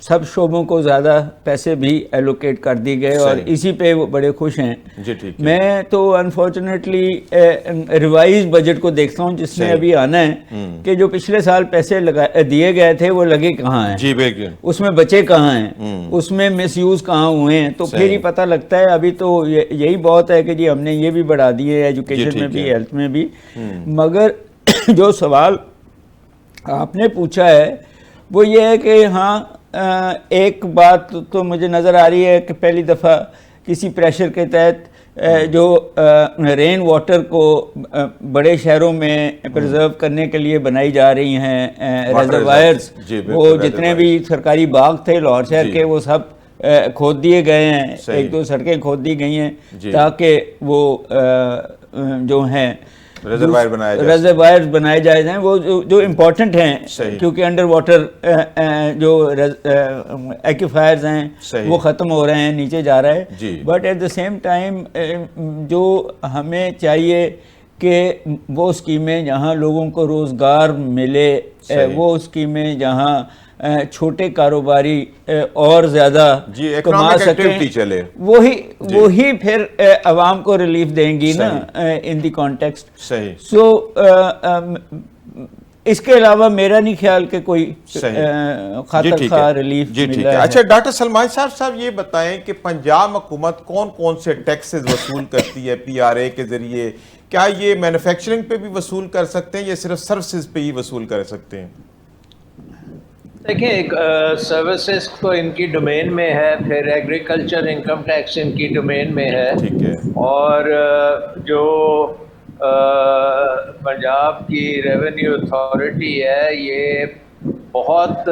سب شعبوں کو زیادہ پیسے بھی ایلوکیٹ کر دی گئے اور اسی پہ وہ بڑے خوش ہیں. جی ٹھیک ہے. میں تو انفارچونیٹلی ریوائز بجٹ کو دیکھتا ہوں جس میں ابھی آنا ہے کہ جو پچھلے سال پیسے دیے گئے تھے وہ لگے کہاں ہیں, جی بالکل, اس میں بچے کہاں ہیں, اس میں مس یوز کہاں ہوئے ہیں, تو پھر ہی پتہ لگتا ہے. ابھی تو یہی بہت ہے کہ جی ہم نے یہ بھی بڑھا دیے ایجوکیشن میں بھی, ہیلتھ میں بھی. مگر جو سوال آپ نے پوچھا ہے وہ یہ ہے کہ ہاں ایک بات تو مجھے نظر آ رہی ہے کہ پہلی دفعہ کسی پریشر کے تحت جو رین واٹر کو بڑے شہروں میں پرزرو کرنے کے لیے بنائی جا رہی ہیں ریزروائرز, وہ جتنے بھی سرکاری باغ تھے لاہور شہر کے وہ سب کھود دیے گئے ہیں, ایک دو سڑکیں کھود دی گئی ہیں تاکہ وہ جو ہیں ریزروائرز بنائے جائے جائیں وہ جو امپورٹنٹ ہیں, کیونکہ انڈر واٹر جو ایکویفائرز ہیں وہ ختم ہو رہے ہیں, نیچے جا رہا ہے. But at the same time جو ہمیں چاہیے کہ وہ اسکیمیں جہاں لوگوں کو روزگار ملے, وہ اسکیمیں جہاں چھوٹے کاروباری اور زیادہ کما سکیں, وہی پھر عوام کو ریلیف دیں گی نا ان دی کانٹیکسٹ. سو اس کے علاوہ میرا نہیں خیال کہ کوئی خاطر خواہ ریلیف مل رہا ہے. اچھا ڈاکٹر سلمان صاحب یہ بتائیں کہ پنجاب حکومت کون کون سے ٹیکسز وصول کرتی ہے پی آر اے کے ذریعے؟ کیا یہ مینوفیکچرنگ پہ بھی وصول کر سکتے ہیں یا صرف سروسز پہ ہی وصول کر سکتے ہیں؟ دیکھیں, سروسز تو ان کی ڈومین میں ہے, پھر ایگریکلچر انکم ٹیکس ان کی ڈومین میں ہے, اور جو پنجاب کی ریونیو اتھارٹی ہے یہ بہت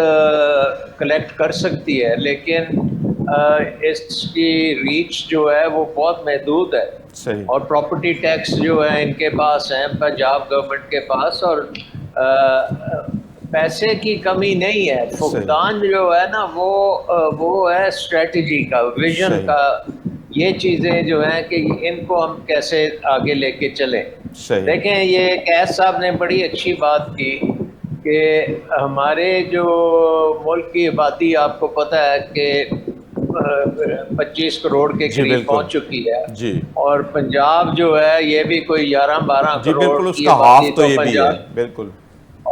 کلیکٹ کر سکتی ہے, لیکن اس کی ریچ جو ہے وہ بہت محدود ہے. اور پراپرٹی ٹیکس جو ہے ان کے پاس ہیں, پنجاب گورنمنٹ کے پاس, اور پیسے کی کمی نہیں ہے. فقدان جو ہے نا وہ ہے اسٹریٹجی کا, ویژن کا. یہ چیزیں جو ہیں کہ ان کو ہم کیسے آگے لے کے چلیں. دیکھیں, یہ قیس صاحب نے بڑی اچھی بات کی کہ ہمارے جو ملک کی آبادی آپ کو پتہ ہے کہ 25 کروڑ کے قریب پہنچ چکی ہے, اور پنجاب جو ہے یہ بھی کوئی 11-12 کروڑ کی آبادی. تو بالکل,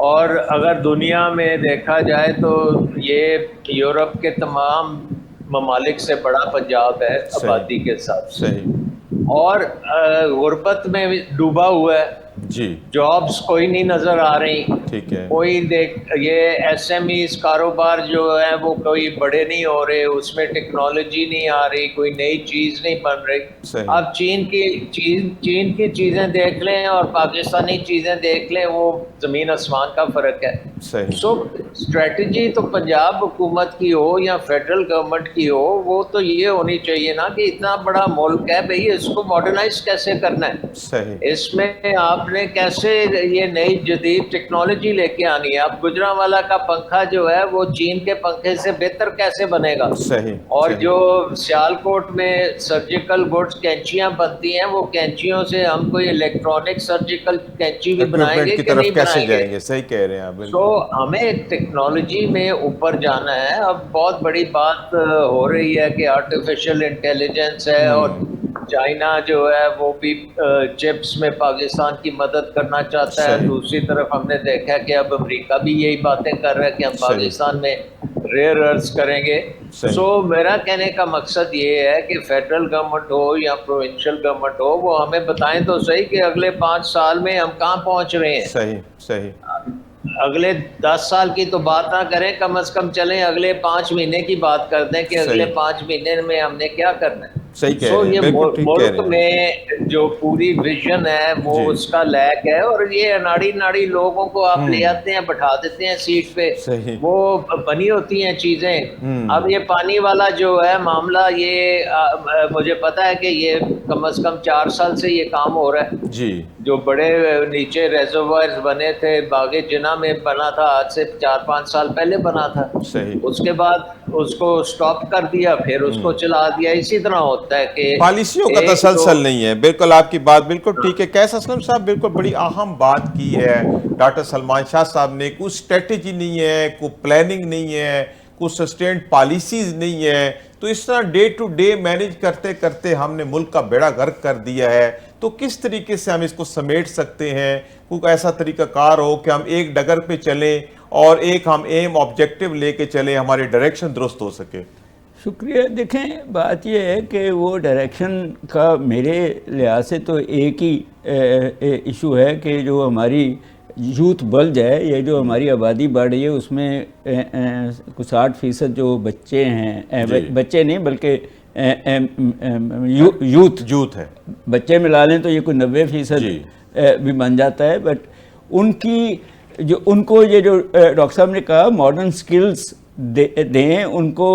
اور اگر دنیا میں دیکھا جائے تو یہ یورپ کے تمام ممالک سے بڑا پنجاب ہے آبادی کے ساتھ, اور غربت میں ڈوبا ہوا ہے. جابس کوئی نہیں نظر آ رہی, کوئی یہ ایس ایم ایز کاروبار جو ہے وہ کوئی بڑے نہیں ہو رہے, اس میں ٹیکنالوجی نہیں آ رہی, کوئی نئی چیز نہیں بن رہی. آپ چین کی چیزیں دیکھ لیں اور پاکستانی چیزیں دیکھ لیں, وہ زمین آسمان کا فرق ہے. سو اسٹریٹجی تو پنجاب حکومت کی ہو یا فیڈرل گورنمنٹ کی ہو, وہ تو یہ ہونی چاہیے نا کہ اتنا بڑا ملک ہے بھئی, اس کو ماڈرنائز کیسے کرنا ہے, اس میں آپ نے کیسے یہ نئی جدید ٹیکنالوجی لے کے آنی ہے. اب گجرانوالہ کا پنکھا جو ہے وہ چین کے پنکھے سے بہتر کیسے بنے گا, اور جو سیالکوٹ میں سرجیکل گڈس کینچیاں بنتی ہیں, وہ کینچیوں سے ہم کوئی الیکٹرانک سرجیکل کینچی بھی بنائیں گے کہ نہیں بنائیں گے. صحیح کہہ رہے ہیں آپ. تو ہمیں ٹیکنالوجی میں اوپر جانا ہے. اب بہت بڑی بات ہو رہی ہے کہ آرٹیفیشل انٹیلیجنس ہے, اور چائنا جو ہے وہ بھی چپس میں پاکستان کی مدد کرنا چاہتا ہے. دوسری طرف ہم نے دیکھا کہ اب امریکہ بھی یہی باتیں کر رہا ہے کہ ہم پاکستان میں ریئر ارتھس کریں گے. سو میرا کہنے کا مقصد یہ ہے کہ فیڈرل گورنمنٹ ہو یا پروونشل گورنمنٹ ہو, وہ ہمیں بتائیں تو صحیح کہ اگلے 5 سال میں ہم کہاں پہنچ رہے ہیں. صحیح. اگلے 10 سال کی تو بات نہ کریں, کم از کم چلیں اگلے 5 مہینے کی بات کر دیں کہ اگلے 5 مہینے میں ہم نے کیا کرنا ہے. سو یہ ملک میں جو پوری ویژن ہے وہ اس کا لیک ہے, اور یہ ناڑی لوگوں کو آپ لے آتے ہیں, بٹھا دیتے ہیں سیٹ پہ, وہ بنی ہوتی ہیں چیزیں. اب یہ پانی والا جو ہے معاملہ, یہ مجھے پتا ہے کہ یہ کم از کم 4 سال سے یہ کام ہو رہا ہے. جو بڑے نیچے ریزروائرز بنے تھے, باغ جناح میں بنا تھا, آج سے 4-5 سال پہلے بنا تھا. اس کے بعد اس کو سٹاپ کر دیا, پھر اس کو چلا دیا. اسی طرح ہوتا ہے کہ پالیسیوں کا تسلسل نہیں ہے. بالکل آپ کی بات بالکل ٹھیک ہے. قیس اسلم صاحب بالکل بڑی اہم بات کی ہے ڈاکٹر سلمان شاہ صاحب نے. کوئی اسٹریٹجی نہیں ہے, کوئی پلاننگ نہیں ہے, کوئی سسٹینڈ پالیسیز نہیں ہے، تو اس طرح ڈے ٹو ڈے مینیج کرتے کرتے ہم نے ملک کا بیڑا غرق کر دیا ہے. تو کس طریقے سے ہم اس کو سمیٹ سکتے ہیں؟ کوئی ایسا طریقہ کار ہو کہ ہم ایک ڈگر پہ چلیں اور ایک ہم ایم آبجیکٹو لے کے چلیں، ہماری ڈائریکشن درست ہو سکے. شکریہ. دیکھیں بات یہ ہے کہ وہ ڈائریکشن کا میرے لحاظ سے تو ایک ہی ایشو ہے کہ جو ہماری یوتھ بلج ہے، یہ جو ہماری آبادی بڑھ رہی ہے، اس میں کچھ 60% جو بچے ہیں، بچے نہیں بلکہ یوتھ ہے، بچے ملا لیں تو یہ کوئی 90% بھی بن جاتا ہے. بٹ ان کو یہ جو ڈاکٹر صاحب نے کہا ماڈرن سکلز دیں ان کو.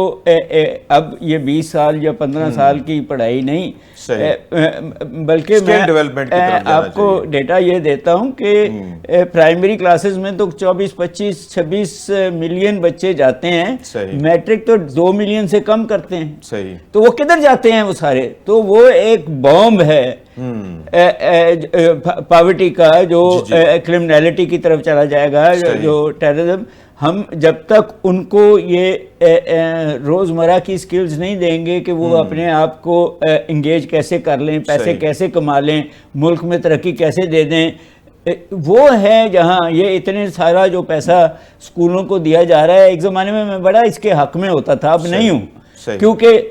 اب یہ 20 سال یا 15 سال کی پڑھائی نہیں، بلکہ میں آپ کو ڈیٹا یہ دیتا ہوں کہ پرائمری کلاسز میں تو 24 25 26 ملین بچے جاتے ہیں، میٹرک تو 2 ملین سے کم کرتے ہیں. تو وہ کدھر جاتے ہیں وہ سارے؟ تو وہ ایک بومب ہے پاورٹی کا، جو کرمنالٹی کی طرف چلا جائے گا، جو ٹیررزم. ہم جب تک ان کو یہ روزمرہ کی سکلز نہیں دیں گے کہ وہ اپنے آپ کو انگیج کیسے کر لیں، پیسے کیسے کما لیں، ملک میں ترقی کیسے دے دیں، وہ ہے جہاں یہ اتنے سارا جو پیسہ اسکولوں کو دیا جا رہا ہے. ایک زمانے میں بڑا اس کے حق میں ہوتا تھا، اب نہیں ہوں، کیونکہ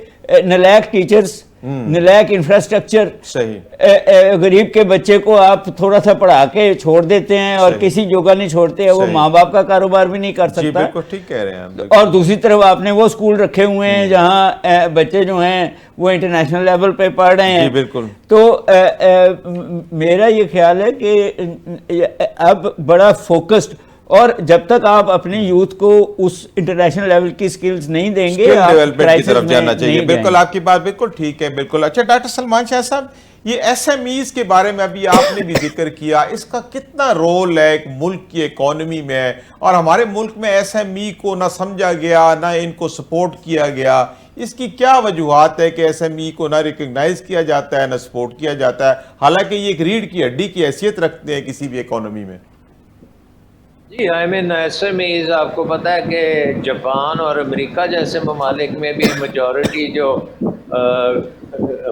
نالائق ٹیچرز، نالائق انفراسٹرکچر، غریب کے بچے کو آپ تھوڑا سا پڑھا کے چھوڑ دیتے ہیں اور کسی جگہ نہیں چھوڑتے، وہ ماں باپ کا کاروبار بھی نہیں کر سکتا. ٹھیک کہہ رہے ہیں. اور دوسری طرف آپ نے وہ اسکول رکھے ہوئے ہیں جہاں بچے جو ہیں وہ انٹرنیشنل لیول پہ پڑھ رہے ہیں. بالکل. تو میرا یہ خیال ہے کہ اب بڑا فوکسڈ، اور جب تک آپ اپنے یوتھ کو اس انٹرنیشنل لیول کی سکلز نہیں دیں گے، ڈیولپمنٹ کی طرف جانا چاہیے. بالکل آپ کی بات بالکل ٹھیک ہے. بالکل. اچھا ڈاکٹر سلمان شاہ صاحب، یہ ایس ایم ایز کے بارے میں ابھی آپ نے بھی ذکر کیا، اس کا کتنا رول ہے ایک ملک کی اکانومی میں؟ اور ہمارے ملک میں ایس ایم ای کو نہ سمجھا گیا، نہ ان کو سپورٹ کیا گیا. اس کی کیا وجوہات ہے کہ ایس ایم ای کو نہ ریکگنائز کیا جاتا ہے، نہ سپورٹ کیا جاتا ہے، حالانکہ یہ ایک ریڑھ کی ہڈی کی حیثیت رکھتے ہیں کسی بھی اکانومی میں؟ جی ایس ایم ایز آپ کو پتہ ہے کہ جاپان اور امریکہ جیسے ممالک میں بھی میجورٹی جو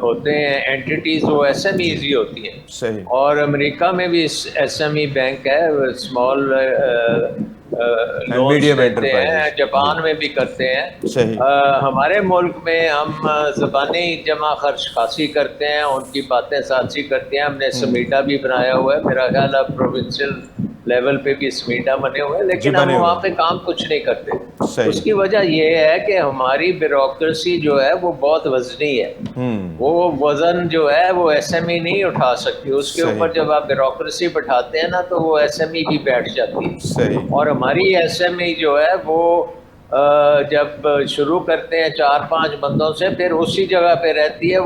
ہوتے ہیں اینٹیٹیز وہ ایس ایم ایز ہی ہوتی ہیں. صحیح. اور امریکہ میں بھی ایس ایم ای بینک ہے، اسمال لونز دیتے ہیں، جاپان میں بھی کرتے ہیں. ہمارے ملک میں ہم زبانی جمع خرچ خاصی کرتے ہیں، ان کی باتیں سازی کرتے ہیں. ہم نے سمیٹا بھی بنایا ہوا ہے، میرا خیال ہے پروونشل لیول پہ بھی سمیٹا بنے ہوئے ہیں، لیکن ہم وہاں پہ کام کچھ نہیں کرتے. اس کی وجہ یہ ہے کہ ہماری بیوروکریسی جو ہے وہ بہت وزنی ہے. وہ وزن جو ہے وہ ایس ایم ای نہیں اٹھا سکتی. اس کے اوپر جب آپ بیوروکریسی بٹھاتے ہیں نا تو وہ ایس ایم ای بھی بیٹھ جاتی ہے. اور ہماری ایس ایم ای جو ہے وہ جب شروع کرتے ہیں 4-5 بندوں سے، پھر اسی جگہ پہ رہتی ہے،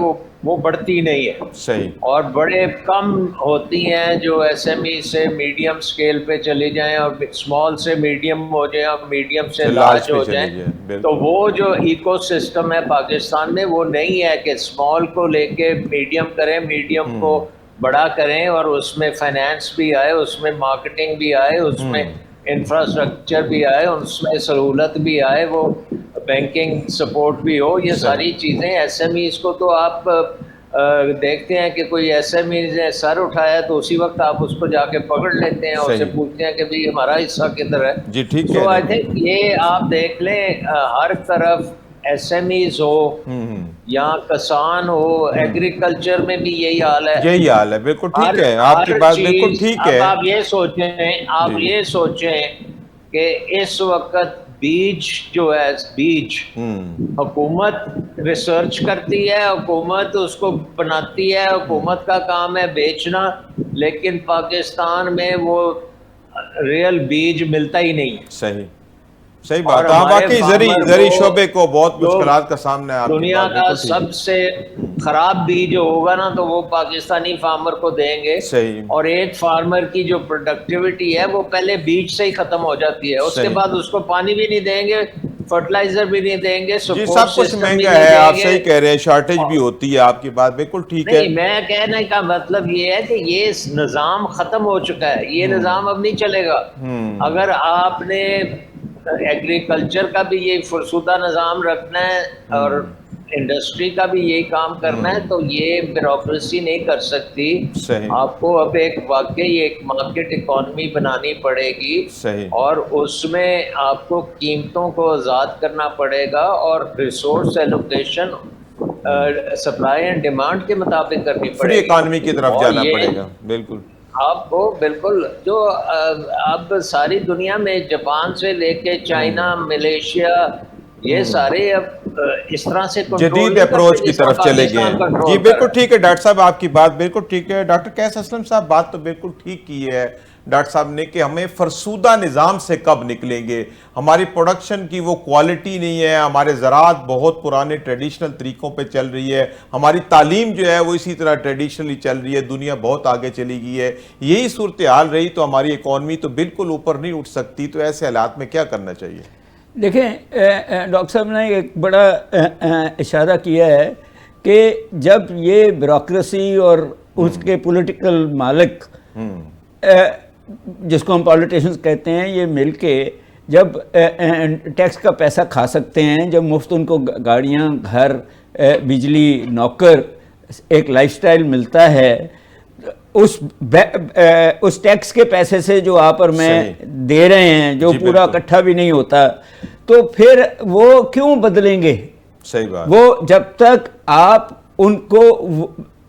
وہ بڑھتی نہیں ہے. صحیح. اور بڑے کم ہوتی ہیں جو ایس ایم ای سے میڈیم سکیل پہ چلی جائیں، اور اسمال سے میڈیم ہو جائیں، اور میڈیم سے لارج ہو جائیں. تو وہ جو ایکو سسٹم ہے پاکستان میں وہ نہیں ہے کہ اسمال کو لے کے میڈیم کریں، میڈیم کو بڑا کریں، اور اس میں فائنینس بھی آئے، اس میں مارکیٹنگ بھی آئے، اس میں انفراسٹرکچر بھی آئے، اس میں سہولت بھی آئے، وہ بینکنگ سپورٹ بھی ہو. یہ ساری چیزیں ایس ایم ایز کو تو آپ دیکھتے ہیں کہ کوئی ایس ایم ایز نے سر اٹھایا تو اسی وقت آپ اس کو جا کے پکڑ لیتے ہیں اور اسے پوچھتے ہیں کہ بھئی ہمارا حصہ کدھر ہے. جی ٹھیک ہے. تو آئی تھنک یہ آپ دیکھ لیں ہر طرف ایس ایم ایز ہو یا کسان ہو، ایگریکلچر میں بھی یہی حال ہے. یہی حال ہے. بالکل ٹھیک ہے، آپ کی بات بالکل ٹھیک ہے. اب آپ یہ سوچیں کہ اس وقت بیج جو ہے، بیج حکومت ریسرچ کرتی ہے، حکومت اس کو بناتی ہے، حکومت کا کام ہے بیچنا، لیکن پاکستان میں وہ ریئل بیج ملتا ہی نہیں. صحیح بات. واقعی زرعی شعبے کو بہت مشکلات کا سامنا ہے. دنیا کا سب سے خراب بیج ہوگا نا تو وہ پاکستانی فارمر کو دیں گے. اور ایک فارمر کی جو پروڈکٹیوٹی ہے وہ پہلے بیج سے ہی ختم ہو جاتی ہے، اس کے بعد اس کو پانی بھی نہیں دیں گے، فرٹیلائزر بھی نہیں دیں گے، سب کچھ مہنگا ہے. آپ صحیح کہہ رہے ہیں، شارٹیج بھی ہوتی ہے. آپ کی بات بالکل ٹھیک ہے. میں کہنے کا مطلب یہ ہے کہ یہ نظام ختم ہو چکا ہے، یہ نظام اب نہیں چلے گا. اگر آپ نے ایگریکلچر کا بھی یہ فرسودہ نظام رکھنا ہے اور انڈسٹری کا بھی یہی کام کرنا ہے تو یہ بیوروکریسی نہیں کر سکتی. آپ کو اب ایک واقعی ایک مارکیٹ اکانومی بنانی پڑے گی اور اس میں آپ کو قیمتوں کو آزاد کرنا پڑے گا اور resource allocation supply and demand کے مطابق کرنی پڑے گی. فری اکانومی کی طرف جانا پڑے گا. بالکل آپ کو بالکل جو اب ساری دنیا میں جاپان سے لے کے چائنا ملیشیا یہ سارے اب اس طرح سے جدید اپروچ کی طرف چلے گئے ہیں. جی بالکل ٹھیک ہے ڈاکٹر صاحب, آپ کی بات بالکل ٹھیک ہے. ڈاکٹر قیس اسلم صاحب بات تو بالکل ٹھیک کی ہے ڈاکٹر صاحب نے کہ ہمیں فرسودہ نظام سے کب نکلیں گے. ہماری پروڈکشن کی وہ کوالٹی نہیں ہے, ہمارے زراعت بہت پرانے ٹریڈیشنل طریقوں پہ چل رہی ہے, ہماری تعلیم جو ہے وہ اسی طرح ٹریڈیشنلی چل رہی ہے, دنیا بہت آگے چلی گئی ہے. یہی صورتحال رہی تو ہماری اکانومی تو بالکل اوپر نہیں اٹھ سکتی. تو ایسے حالات میں کیا کرنا چاہیے؟ دیکھیں ڈاکٹر صاحب نے ایک بڑا اشارہ کیا ہے کہ جب یہ بیوروکریسی اور اس کے پولیٹیکل مالک جس کو ہم پولیٹیشنز کہتے ہیں یہ مل کے جب ٹیکس کا پیسہ کھا سکتے ہیں, جب مفت ان کو گاڑیاں, گھر, بجلی, نوکر, ایک لائف سٹائل ملتا ہے, اس ٹیکس کے پیسے سے جو آپ اور میں دے رہے ہیں جو پورا اکٹھا بھی نہیں ہوتا, تو پھر وہ کیوں بدلیں گے؟ صحیح بات. وہ جب تک آپ ان کو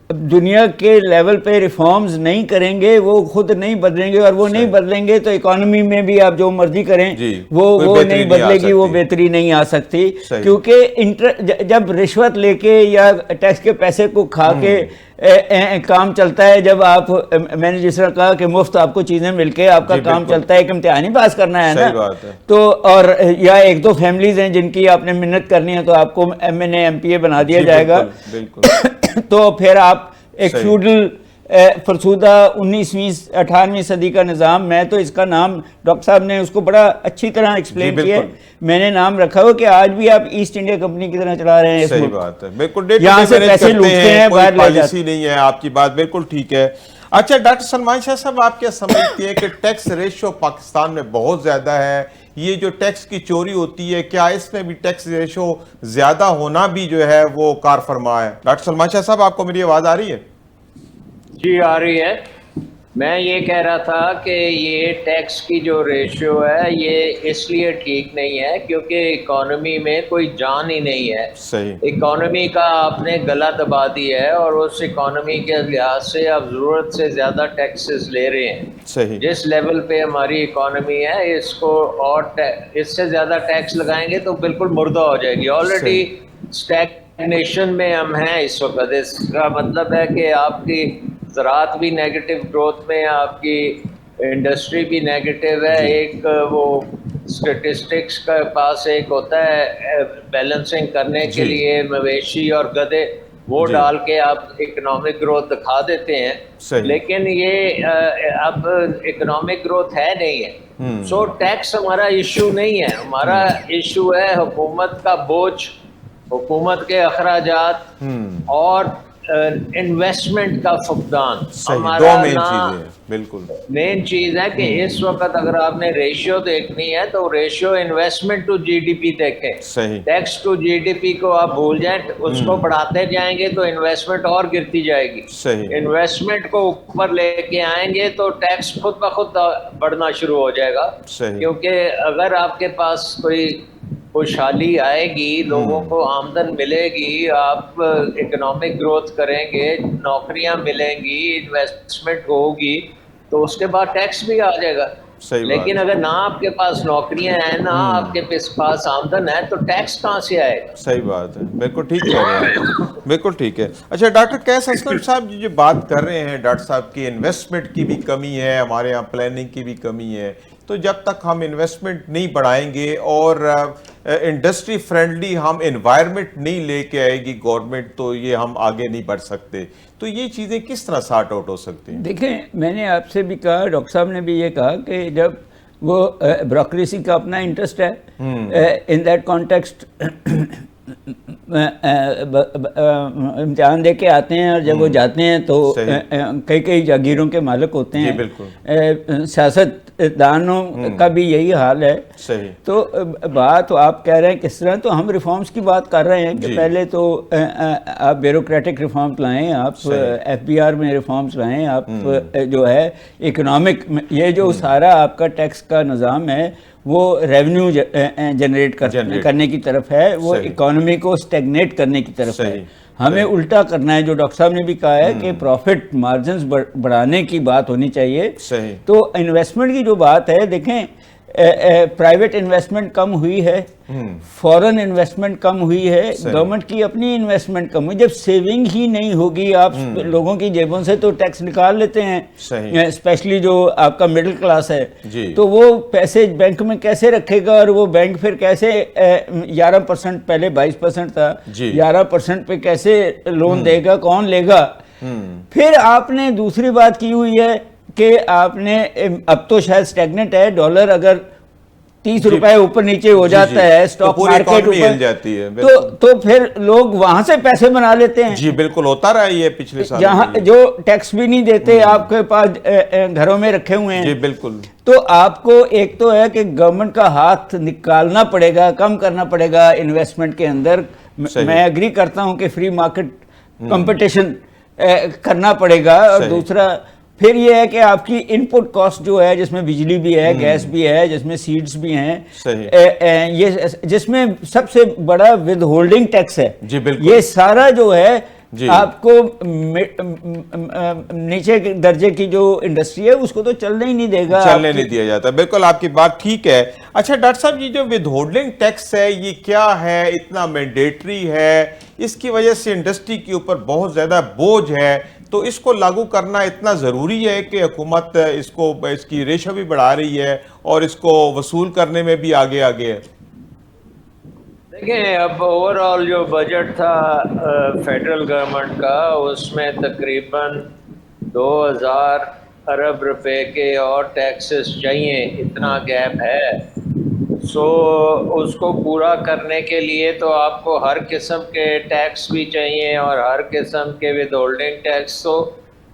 دنیا کے لیول پہ ریفارمز نہیں کریں گے وہ خود نہیں بدلیں گے, اور وہ نہیں بدلیں گے تو اکانومی میں بھی آپ جو مرضی کریں وہ نہیں بدلے گی, وہ بہتری نہیں آ سکتی. کیونکہ جب رشوت لے کے یا ٹیکس کے پیسے کو کھا کے کام چلتا ہے, جب آپ میں نے جس طرح کہا کہ مفت آپ کو چیزیں مل کے آپ کا کام چلتا ہے, ایک امتحان ہی پاس کرنا ہے نا, تو اور یا ایک دو فیملیز ہیں جن کی آپ نے محنت کرنی ہے تو آپ کو M N A M P A بنا دیا جائے گا, تو پھر آپ ایک فیوڈل فرسودہ 19ویں 18ویں صدی کا نظام, میں تو اس کا نام ڈاکٹر صاحب نے اس کو بڑا اچھی طرح ایکسپلین کیا, میں نے نام رکھا ہو کہ آج بھی آپ ایسٹ انڈیا کمپنی کی طرح چلا رہے ہیں. صحیح بات ہے, بالکل یہاں سے پیسے لوٹتے ہیں, باہر لے جاتے پالیسی نہیں ہے. آپ کی بات بالکل ٹھیک ہے. اچھا ڈاکٹر سلمان شاہ صاحب, آپ کیا سمجھتی ہیں کہ ٹیکس ریشو پاکستان میں بہت زیادہ ہے, یہ جو ٹیکس کی چوری ہوتی ہے کیا اس میں بھی ٹیکس ریشو زیادہ ہونا بھی جو ہے وہ کار فرما ہے؟ ڈاکٹر سلمان شاہ صاحب آپ کو میری آواز آ رہی ہے؟ جی آ رہی ہے. میں یہ کہہ رہا تھا کہ یہ ٹیکس کی جو ریشیو ہے یہ اس لیے ٹھیک نہیں ہے کیونکہ اکانومی میں کوئی جان ہی نہیں ہے. اکانومی کا آپ نے گلا دبا دیا ہے اور اس اکانومی کے لحاظ سے آپ ضرورت سے زیادہ ٹیکسز لے رہے ہیں. جس لیول پہ ہماری اکانومی ہے اس کو اور اس سے زیادہ ٹیکس لگائیں گے تو بالکل مردہ ہو جائے گی. آلریڈی اسٹیگنیشن میں ہم ہیں اس وقت. اس کا مطلب ہے کہ آپ کی زراعت بھی نیگیٹو گروتھ میں, آپ کی انڈسٹری بھی نیگیٹو ہے. ایک وہ اسٹیٹسٹکس کا پاس ایک ہوتا ہے بیلنسنگ کرنے کے لیے مویشی اور گدھے, وہ ڈال کے آپ اکنامک گروتھ دکھا دیتے ہیں, لیکن یہ اب اکنامک گروتھ ہے نہیں ہے. سو ٹیکس ہمارا ایشو نہیں ہے, ہمارا ایشو ہے حکومت کا بوجھ, حکومت کے اخراجات اور انویسٹمنٹ کا فقدان. ہمارا مین چیز ہے کہ اس وقت اگر آپ نے ریشیو دیکھنی ہے تو ratio investment to G D P دیکھیں. Tax to G D P کو آپ بھول جائیں, اس کو بڑھاتے جائیں گے تو انویسٹمنٹ اور گرتی جائے گی. انویسٹمنٹ کو اوپر لے کے آئیں گے تو ٹیکس خود بخود بڑھنا شروع ہو جائے گا. کیونکہ اگر آپ کے پاس کوئی خوشحالی آئے گی, لوگوں کو آمدن ملے گی, آپ اکنامک گروتھ کریں گے, نوکریاں ملیں گی, انویسٹمنٹ ہوگی, تو اس کے بعد ٹیکس بھی آ جائے گا. لیکن اگر نہ آپ کے پاس نوکریاں ہیں, نہ آپ کے پاس آمدن ہے, تو ٹیکس کہاں سے آئے گا؟ صحیح بات ہے, بالکل ٹھیک کہہ رہے ہیں, بالکل ٹھیک ہے. اچھا ڈاکٹر قیس اسلم صاحب جو بات کر رہے ہیں ڈاکٹر صاحب کی انویسٹمنٹ کی بھی کمی ہے, ہمارے یہاں پلاننگ کی بھی کمی ہے, تو جب تک ہم انویسٹمنٹ نہیں بڑھائیں گے اور انڈسٹری فرینڈلی ہم انوائرمنٹ نہیں لے کے آئے گی گورنمنٹ, تو یہ ہم آگے نہیں بڑھ سکتے. تو یہ چیزیں کس طرح سارٹ آؤٹ ہو سکتی ہیں؟ دیکھیں میں نے آپ سے بھی کہا, ڈاکٹر صاحب نے بھی یہ کہا کہ جب وہ بیوروکریسی کا اپنا انٹرسٹ ہے, ان دیٹ کانٹیکسٹ امتحان دے کے آتے ہیں اور جب وہ جاتے ہیں تو کئی جاگیروں کے مالک ہوتے ہیں. سیاست سیاستدانوں کا بھی یہی حال ہے. صحیح. تو بات آپ کہہ رہے ہیں کس طرح, تو ہم ریفارمز کی بات کر رہے ہیں کہ پہلے تو آپ بیوروکریٹک ریفارمز لائیں, آپ ایف بی آر میں ریفارمز لائیں, آپ جو ہے اکنامک, یہ جو سارا آپ کا ٹیکس کا نظام ہے وہ ریونیو جنریٹ کرنے کی طرف ہے, وہ اکانومی کو اسٹیگنیٹ کرنے کی طرف ہے. ہمیں الٹا کرنا ہے, جو ڈاکٹر صاحب نے بھی کہا ہے کہ پروفٹ مارجنز بڑھانے کی بات ہونی چاہیے. تو انویسٹمنٹ کی جو بات ہے, دیکھیں پرائیویٹ انویسٹمنٹ کم ہوئی ہے, فورن انویسٹمنٹ کم ہوئی ہے, گورنمنٹ کی اپنی انویسٹمنٹ کم ہوئی. جب سیونگ ہی نہیں ہوگی, آپ لوگوں کی جیبوں سے تو ٹیکس نکال لیتے ہیں, اسپیشلی جو آپ کا مڈل کلاس ہے, تو وہ پیسے بینک میں کیسے رکھے گا, اور وہ بینک پھر کیسے 11%, پہلے 22% تھا, 11% پہ کیسے لون دے گا, کون لے گا. پھر آپ نے دوسری بات کی ہوئی ہے کہ آپ نے, اب تو شاید اسٹیگنٹ ہے, ڈالر اگر 30 روپے اوپر نیچے ہو جاتا ہے, اسٹاک مارکیٹ ہل جاتی ہے, تو پھر لوگ وہاں سے پیسے بنا لیتے ہیں. جی بالکل ہوتا رہا یہ پچھلے سال, جہاں جو ٹیکس بھی نہیں دیتے, آپ کے پاس گھروں میں رکھے ہوئے ہیں. جی بالکل. تو آپ کو ایک تو ہے کہ گورنمنٹ کا ہاتھ نکالنا پڑے گا, کم کرنا پڑے گا انویسٹمنٹ کے اندر. میں ایگری کرتا ہوں کہ فری مارکیٹ کمپٹیشن کرنا پڑے گا. اور دوسرا پھر یہ ہے کہ آپ کی ان پٹ کاسٹ جو ہے, جس میں بجلی بھی ہے, گیس بھی ہے, جس میں سیڈز بھی ہیں, یہ جس میں سب سے بڑا ود ہولڈنگ ٹیکس ہے, یہ سارا جو ہے آپ کو نیچے درجے کی جو انڈسٹری ہے اس کو تو چلنے ہی نہیں دے گا, چلنے نہیں دیا جاتا. بالکل آپ کی بات ٹھیک ہے. اچھا ڈاکٹر صاحب, یہ جو ود ہولڈنگ ٹیکس ہے یہ کیا ہے, اتنا مینڈیٹری ہے, اس کی وجہ سے انڈسٹری کے اوپر بہت زیادہ بوجھ ہے, تو اس کو لاگو کرنا اتنا ضروری ہے کہ حکومت اس کی ریشو بھی بڑھا رہی ہے اور اس کو وصول کرنے میں بھی آگے ہے. دیکھیں اب اوور آل جو بجٹ تھا فیڈرل گورنمنٹ کا, اس میں تقریباً 2000 ارب روپے کے اور ٹیکسز چاہیے, اتنا گیپ ہے. سو اس کو پورا کرنے کے لیے تو آپ کو ہر قسم کے ٹیکس بھی چاہیے اور ہر قسم کے ود ہولڈنگ ٹیکس. تو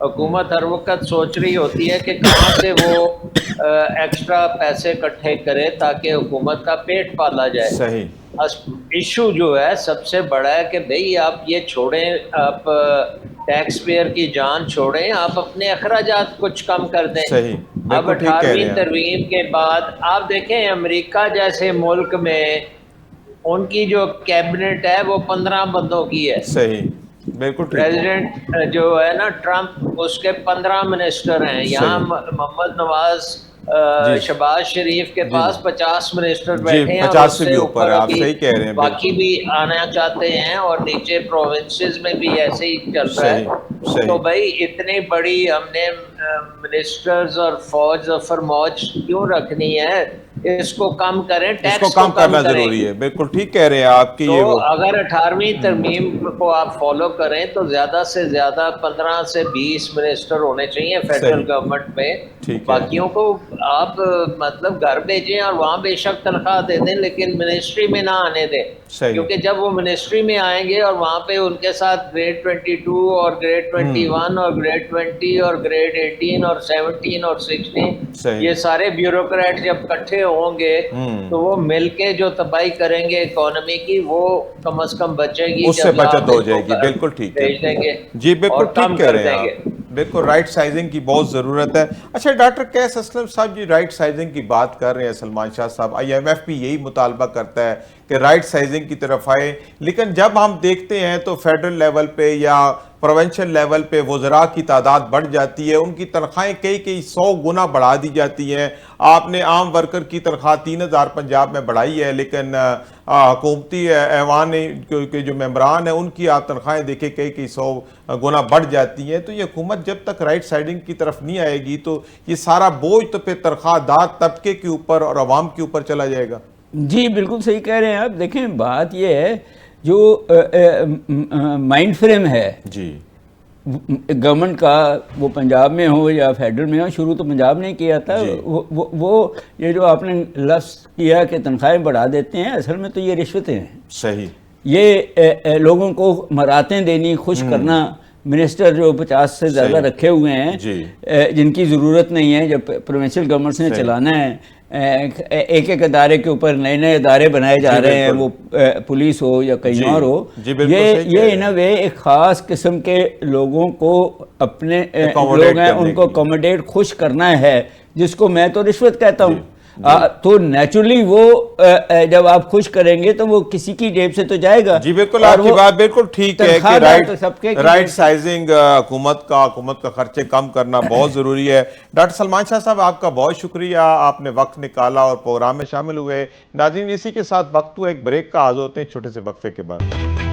حکومت ہر وقت سوچ رہی ہوتی ہے کہ کہاں سے وہ ایکسٹرا پیسے اکٹھے کرے تاکہ حکومت کا پیٹ پالا جائے. صحیح. ایشو جو ہے سب سے بڑا ہے کہ بھئی آپ یہ چھوڑیں, آپ ٹیکس پیئر کی جان چھوڑیں, آپ اپنے اخراجات کچھ کم کر دیں. صحیح. اب 18ویں ترمیم کے بعد آپ دیکھیں امریکہ جیسے ملک میں ان کی جو کیبنٹ ہے وہ 15 بندوں کی ہے. صحیح. بالکل. پریزیڈنٹ جو ہے نا ٹرمپ, اس کے 15 منسٹر ہیں. یہاں محمد نواز شہباز شریف کے پاس 50 منسٹر بیٹھے ہیں, 50 سے بھی اوپر, آپ صحیح کہہ رہے ہیں. باقی بھی آنا چاہتے ہیں اور نیچے پروونسز میں بھی ایسے ہی چل رہا ہے. تو بھائی اتنی بڑی ہم نے منسٹرز اور فوج ظفر موج کیوں رکھنی ہے, اس کو کم کریں, ٹیکس کو کم کرنا ضروری ہے. بالکل ٹھیک کہہ رہے ہیں آپ کی. تو اگر 18ویں ترمیم کو آپ فالو کریں تو زیادہ سے زیادہ 15 سے 20 منسٹر ہونے چاہیے فیڈرل گورنمنٹ میں. باقیوں کو آپ مطلب گھر بھیجیں اور وہاں بے شک تنخواہ دے دیں, لیکن منسٹری میں نہ آنے دیں, کیونکہ جب وہ منسٹری میں آئیں گے اور وہاں پہ ان کے ساتھ گریڈ 22 اور گریڈ 21 اور گریڈ 20 اور گریڈ 18 اور 17 اور 16, یہ سارے بیوروکریٹ جب اکٹھے ہوں گے تو وہ مل کے جو تباہی کریں گے اکانومی کی, وہ کم از کم بچے گی, اس سے بچت ہو جائے گی. بالکل ٹھیک ہے. بھیج دیں گے. جی بالکل ٹھیک کہہ رہے ہیں آپ. بالکل رائٹ سائزنگ کی بہت ضرورت ہے. اچھا ڈاکٹر قیس اسلم صاحب جی رائٹ سائزنگ کی بات کر رہے ہیں, سلمان شاہ صاحب, IMF بھی یہی مطالبہ کرتا ہے کہ رائٹ سائزنگ کی طرف آئے, لیکن جب ہم دیکھتے ہیں تو فیڈرل لیول پہ یا پروونشل لیول پہ وزراء کی تعداد بڑھ جاتی ہے, ان کی تنخواہیں کئی 100 گنا بڑھا دی جاتی ہیں. آپ نے عام ورکر کی تنخواہ 3000 پنجاب میں بڑھائی ہے, لیکن حکومتی ایوان کے جو ممبران ہیں ان کی آپ تنخواہیں دیکھیں کئی 100 گنا بڑھ جاتی ہیں. تو یہ حکومت جب تک رائٹ سائڈنگ کی طرف نہیں آئے گی تو یہ سارا بوجھ تو پھر تنخواہ دار طبقے کے اوپر اور عوام کے اوپر چلا جائے گا. جی بالکل صحیح کہہ رہے ہیں آپ. دیکھیں بات یہ ہے جو مائنڈ فریم ہے جی گورنمنٹ کا, وہ پنجاب میں ہو یا فیڈرل میں ہو, شروع تو پنجاب نے کیا تھا. وہ یہ جو آپ نے لفظ کیا کہ تنخواہیں بڑھا دیتے ہیں, اصل میں تو یہ رشوتیں ہیں. صحیح. یہ لوگوں کو مراتیں دینی, خوش کرنا, منسٹر جو 50 سے زیادہ رکھے ہوئے ہیں جن کی ضرورت نہیں ہے. جب پروونشل گورنمنٹس نے چلانا ہے ایک ایک ادارے کے اوپر نئے نئے ادارے بنائے جا رہے ہیں, وہ پولیس ہو یا کہیں اور ہو, یہ ان اے وے ایک خاص قسم کے لوگوں کو اپنے لوگ ہیں ان کو اکوموڈیٹ خوش کرنا ہے, جس کو میں تو رشوت کہتا ہوں. تو نیچرلی وہ جب آپ خوش کریں گے تو وہ کسی کی جیب سے تو جائے گا. جی بالکل, آپ کی بات بالکل ٹھیک ہے کہ رائٹ سائزنگ حکومت کا خرچے کم کرنا بہت ضروری ہے. ڈاکٹر سلمان شاہ صاحب, آپ کا بہت شکریہ, آپ نے وقت نکالا اور پروگرام میں شامل ہوئے. ناظرین, اسی کے ساتھ وقت ہوا ایک بریک کا, آز ہوتے ہیں چھوٹے سے وقفے کے بعد.